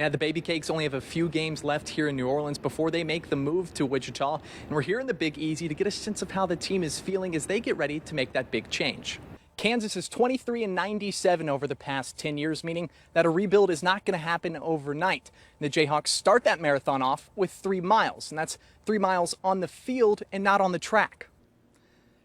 Yeah, the Baby Cakes only have a few games left here in New Orleans before they make the move to Wichita. And we're here in the Big Easy to get a sense of how the team is feeling as they get ready to make that big change. Kansas is 23-97 over the past 10 years, meaning that a rebuild is not going to happen overnight. And the Jayhawks start that marathon off with 3 miles, and that's 3 miles on the field and not on the track.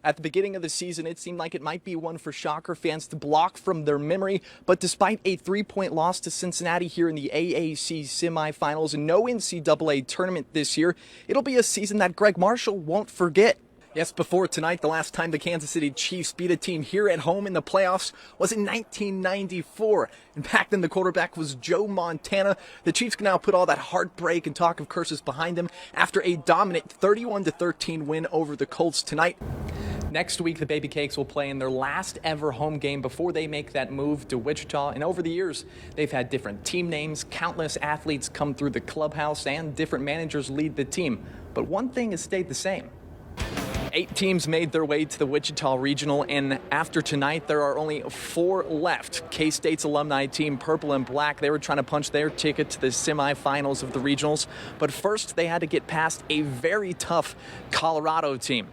At the beginning of the season, it seemed like it might be one for Shocker fans to block from their memory, but despite a 3-point loss to Cincinnati here in the AAC semifinals and no NCAA tournament this year, it'll be a season that Greg Marshall won't forget. Yes, before tonight, the last time the Kansas City Chiefs beat a team here at home in the playoffs was in 1994. And back then, the quarterback was Joe Montana. The Chiefs can now put all that heartbreak and talk of curses behind them after a dominant 31-13 win over the Colts tonight. Next week, the Baby Cakes will play in their last ever home game before they make that move to Wichita. And over the years, they've had different team names, countless athletes come through the clubhouse, and different managers lead the team. But one thing has stayed the same. 8 teams made their way to the Wichita Regional, and after tonight, there are only 4 left. K-State's alumni team, Purple and Black, they were trying to punch their ticket to the semifinals of the regionals. But first, they had to get past a very tough Colorado team.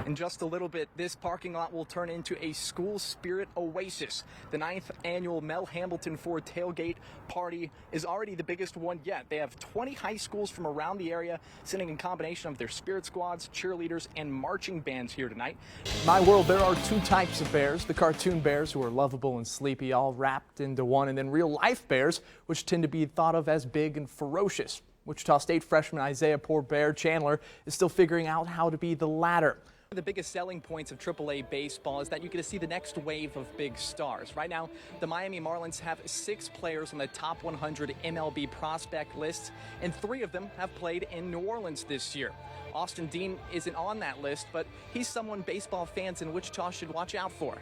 In just a little bit, this parking lot will turn into a school spirit oasis. The 9th annual Mel Hambleton Ford Tailgate Party is already the biggest one yet. They have 20 high schools from around the area sending a combination of their spirit squads, cheerleaders, and marching bands here tonight. In my world, there are 2 types of bears. The cartoon bears, who are lovable and sleepy, all wrapped into one, and then real-life bears, which tend to be thought of as big and ferocious. Wichita State freshman Isaiah Poor Bear Chandler is still figuring out how to be the latter. One of the biggest selling points of AAA baseball is that you get to see the next wave of big stars. Right now, the Miami Marlins have 6 players on the top 100 MLB prospect lists, and 3 of them have played in New Orleans this year. Austin Dean isn't on that list, but he's someone baseball fans in Wichita should watch out for.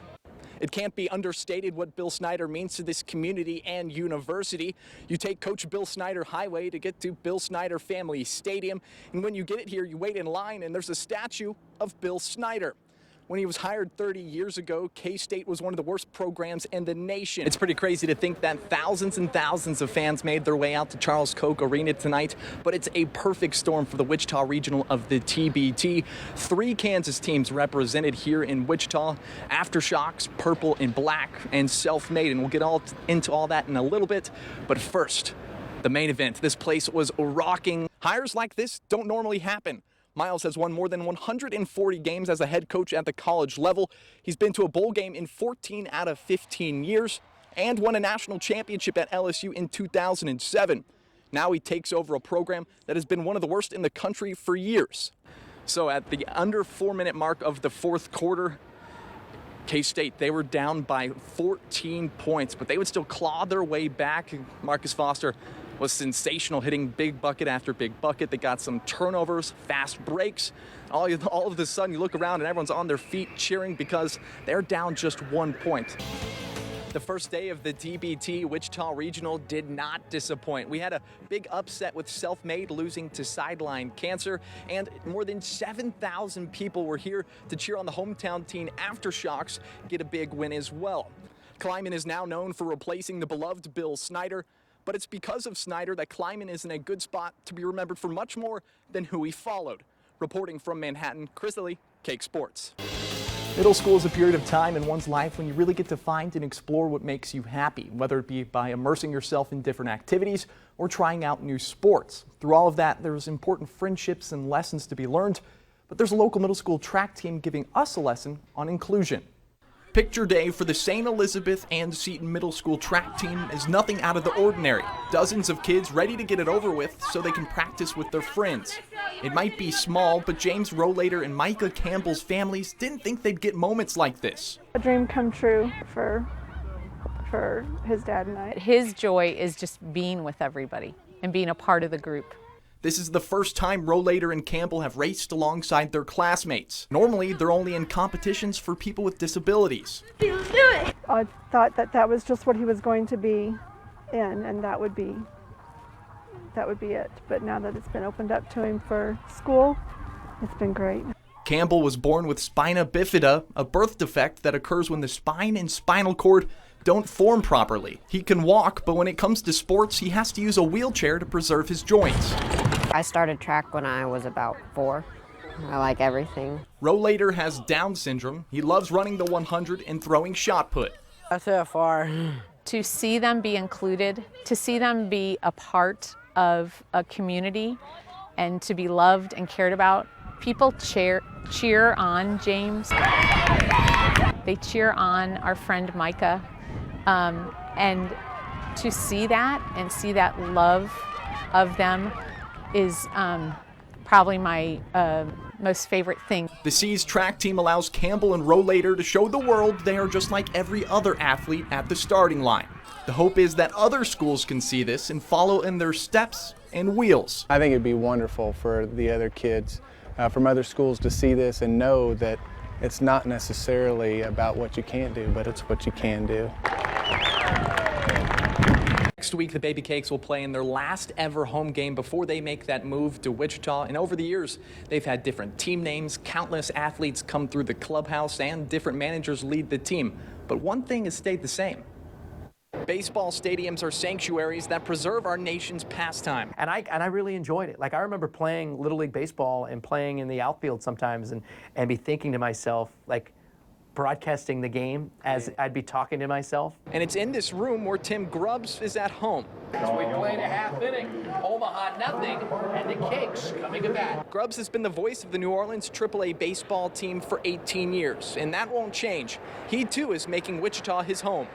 It can't be understated what Bill Snyder means to this community and university. You take Coach Bill Snyder Highway to get to Bill Snyder Family Stadium, and when you get it here, you wait in line and there's a statue of Bill Snyder. When he was hired 30 years ago, K-State was one of the worst programs in the nation. It's pretty crazy to think that thousands and thousands of fans made their way out to Charles Koch Arena tonight, but it's a perfect storm for the Wichita Regional of the TBT. 3 Kansas teams represented here in Wichita: Aftershocks, Purple and Black, and Self-Made, and we'll get into all that in a little bit. But first, the main event. This place was rocking. Hires like this don't normally happen. Miles has won more than 140 games as a head coach at the college level. He's been to a bowl game in 14 out of 15 years and won a national championship at LSU in 2007. Now he takes over a program that has been one of the worst in the country for years. So at the under 4-minute mark of the 4th quarter, K-State, they were down by 14 points, but they would still claw their way back. Marcus Foster was sensational, hitting big bucket after big bucket. They got some turnovers, fast breaks. All of a sudden, you look around and everyone's on their feet cheering because they're down just 1 point. The first day of the DBT Wichita Regional did not disappoint. We had a big upset with Self-Made losing to Sideline Cancer, and more than 7,000 people were here to cheer on the hometown team Aftershocks get a big win as well. Kleiman is now known for replacing the beloved Bill Snyder, but it's because of Snyder that Kleiman is in a good spot to be remembered for much more than who he followed. Reporting from Manhattan, Chris Lilly, Cake Sports. Middle school is a period of time in one's life when you really get to find and explore what makes you happy, whether it be by immersing yourself in different activities or trying out new sports. Through all of that, there's important friendships and lessons to be learned, but there's a local middle school track team giving us a lesson on inclusion. Picture day for the St. Elizabeth and Seton Middle School track team is nothing out of the ordinary. Dozens of kids ready to get it over with so they can practice with their friends. It might be small, but James Rollater and Micah Campbell's families didn't think they'd get moments like this. A dream come true for his dad and I. His joy is just being with everybody and being a part of the group. This is the first time Rollater and Campbell have raced alongside their classmates. Normally, they're only in competitions for people with disabilities. Let's do it! I thought that was just what he was going to be in, and that would be it. But now that it's been opened up to him for school, it's been great. Campbell was born with spina bifida, a birth defect that occurs when the spine and spinal cord don't form properly. He can walk, but when it comes to sports, he has to use a wheelchair to preserve his joints. I started track when I was about 4. I like everything. Rollator has Down syndrome. He loves running the 100 and throwing shot put. That's it far. To see them be included, to see them be a part of a community and to be loved and cared about. People cheer on James. They cheer on our friend Micah. And to see that and see that love of them is probably my most favorite thing. The C's track team allows Campbell and Rollator to show the world they are just like every other athlete at the starting line. The hope is that other schools can see this and follow in their steps and wheels. I think it'd be wonderful for the other kids from other schools to see this and know that it's not necessarily about what you can't do, but it's what you can do. Next week, the Baby Cakes will play in their last ever home game before they make that move to Wichita. And over the years, they've had different team names, countless athletes come through the clubhouse, and different managers lead the team. But one thing has stayed the same. Baseball stadiums are sanctuaries that preserve our nation's pastime. And I really enjoyed it. Like, I remember playing Little League Baseball and playing in the outfield sometimes and be thinking to myself, like, broadcasting the game as I'd be talking to myself. And it's in this room where Tim Grubbs is at home. We played a half inning, Omaha nothing, and the Cakes coming to bat. Grubbs has been the voice of the New Orleans AAA baseball team for 18 years, and that won't change. He, too, is making Wichita his home.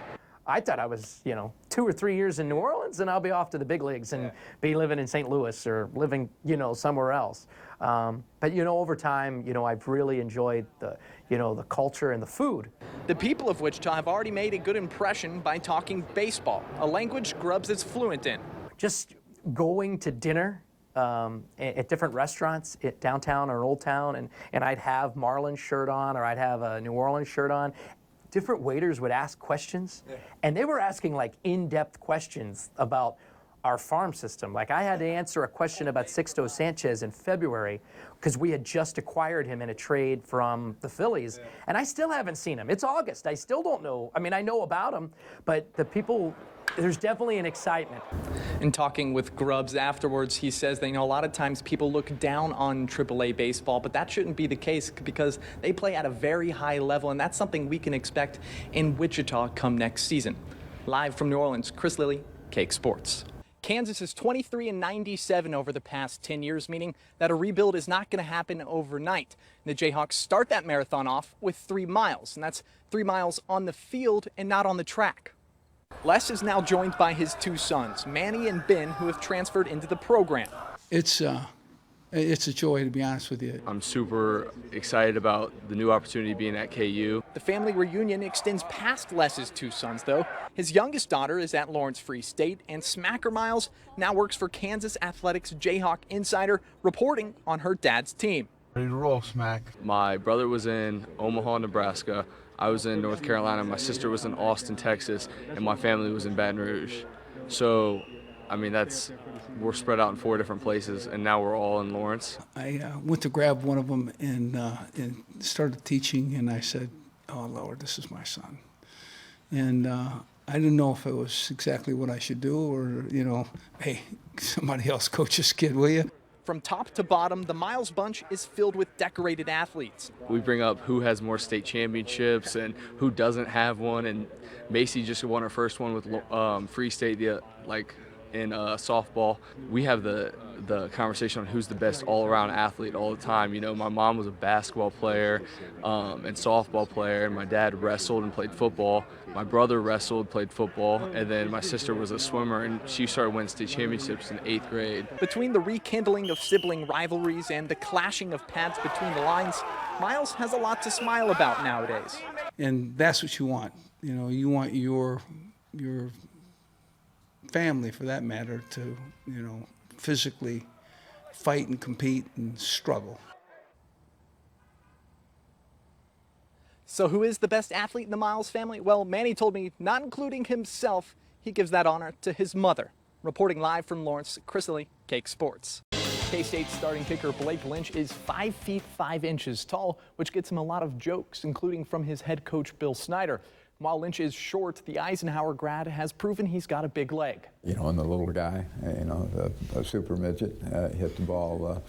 I thought I was, 2 or 3 years in New Orleans and I'll be off to the big leagues and be living in St. Louis or living, somewhere else. But, over time, I've really enjoyed the culture and the food. The people of Wichita have already made a good impression by talking baseball, a language Grubbs is fluent in. Just going to dinner at different restaurants downtown or Old Town, and I'd have Marlins shirt on or I'd have a New Orleans shirt on. Different waiters would ask questions, and they were asking like in-depth questions about our farm system. Like, I had to answer a question about Sixto Sanchez in February because we had just acquired him in a trade from the Phillies, and I still haven't seen him. It's August. I still don't know. I mean, I know about him, but there's definitely an excitement. In talking with Grubbs afterwards, he says that, a lot of times people look down on AAA baseball, but that shouldn't be the case because they play at a very high level, and that's something we can expect in Wichita come next season. Live from New Orleans, Chris Lilly, Cake Sports. Kansas is 23-97 over the past 10 years, meaning that a rebuild is not going to happen overnight. The Jayhawks start that marathon off with 3 miles, and that's 3 miles on the field and not on the track. Les is now joined by his 2 sons, Manny and Ben, who have transferred into the program. It's a joy, to be honest with you. I'm super excited about the new opportunity being at KU. The family reunion extends past Les's 2 sons, though. His youngest daughter is at Lawrence Free State, and Smacker Miles now works for Kansas Athletics Jayhawk Insider, reporting on her dad's team. Ready to roll, Smack. My brother was in Omaha, Nebraska. I was in North Carolina. My sister was in Austin, Texas, and my family was in Baton Rouge. So, I mean, we're spread out in 4 different places, and now we're all in Lawrence. I went to grab one of them and started teaching, and I said, "Oh, Lord, this is my son." And I didn't know if it was exactly what I should do or, hey, somebody else coach this kid, will you? From top to bottom, the Miles bunch is filled with decorated athletes. We bring up who has more state championships and who doesn't have one, and Macy just won her first one with Free State, in softball. We have the conversation on who's the best all-around athlete all the time. My mom was a basketball player and softball player, and my dad wrestled and played football. My brother wrestled, played football, and then my sister was a swimmer, and she started winning state championships in 8th grade. Between the rekindling of sibling rivalries and the clashing of paths between the lines, Miles has a lot to smile about nowadays. And that's what you want. You want your family, for that matter, to, physically fight and compete and struggle. So who is the best athlete in the Miles family? Well, Manny told me, not including himself, he gives that honor to his mother. Reporting live from Lawrence, Chris Lilly, Cake Sports. K-State starting kicker Blake Lynch is 5 feet 5 inches tall, which gets him a lot of jokes, including from his head coach Bill Snyder. While Lynch is short, the Eisenhower grad has proven he's got a big leg. You know, and the little guy, you know, the super midget, hit the ball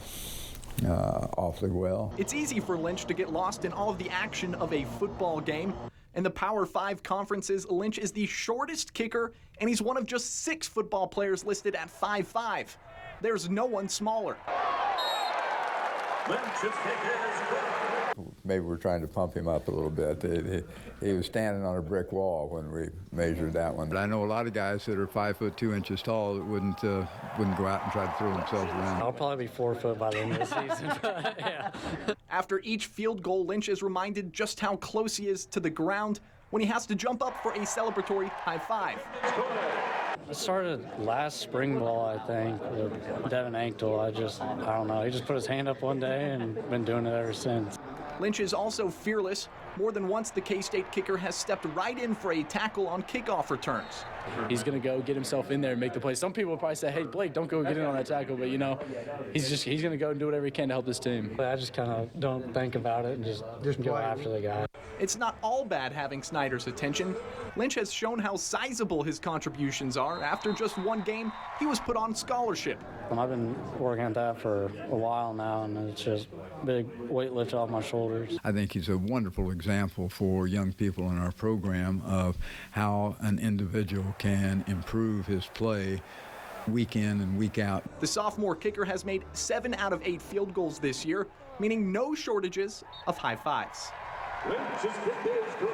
awfully well. It's easy for Lynch to get lost in all of the action of a football game. In the Power 5 conferences, Lynch is the shortest kicker, and he's one of just 6 football players listed at 5'5". There's no one smaller. Lynch's kick is good. Maybe we're trying to pump him up a little bit. He was standing on a brick wall when we measured that one. But I know a lot of guys that are 5 foot 2 inches tall that wouldn't go out and try to throw themselves around. I'll probably be 4 foot by the end of the season. Yeah. After each field goal, Lynch is reminded just how close he is to the ground when he has to jump up for a celebratory high five. I started last spring ball, I think, with Devin Ankle. I don't know. He just put his hand up one day and been doing it ever since. Lynch is also fearless. More than once, the K-State kicker has stepped right in for a tackle on kickoff returns. He's going to go get himself in there and make the play. Some people will probably say, hey, Blake, don't go get in on that tackle. But, you know, he's going to go and do whatever he can to help his team. I just kind of don't think about it and just go after the guy. It's not all bad having Snyder's attention. Lynch has shown how sizable his contributions are. After just one game, he was put on scholarship. I've been working at that for a while now, and it's just big weight lift off my shoulders. I think he's a wonderful example for young people in our program of how an individual can improve his play week in and week out. The sophomore kicker has made 7 out of 8 field goals this year, meaning no shortages of high fives. Lynch's kick is good.